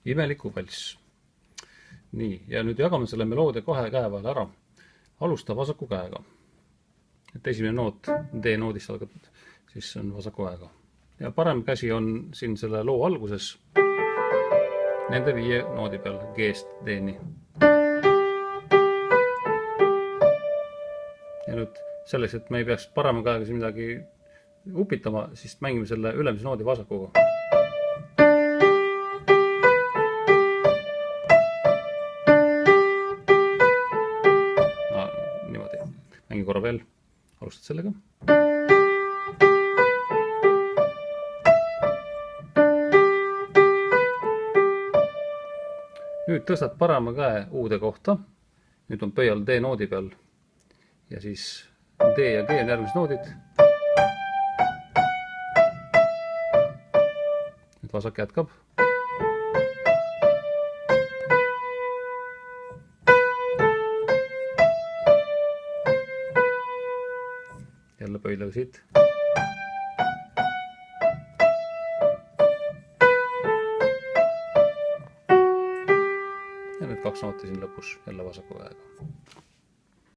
Imeliku valss. Nii, ja nüüd jagame selle meloodia kahe käe vahel ära. Alusta vasaku käega. Et esimene noot D-noodist algab, siis on vasaku käega. Ja parem käsi on siin selle loo alguses nende 5 noodi peal G-st D-ni. Ja nüüd selleks, et me ei peaks parema käega siin midagi upitama, siis mängime selle ülemise noodi vasakuga. Niimoodi. Mängi korra veel. Alustad sellega. Nüüd tõstad parema käe uude kohta. Nüüd on pöial D-noodi peal. Ja siis D ja G on järgmised noodid. Nüüd vasak jätkab. Jälle pöilaga siit. Ja nüüd 2 nooti siin lõpus jälle vasaku käega.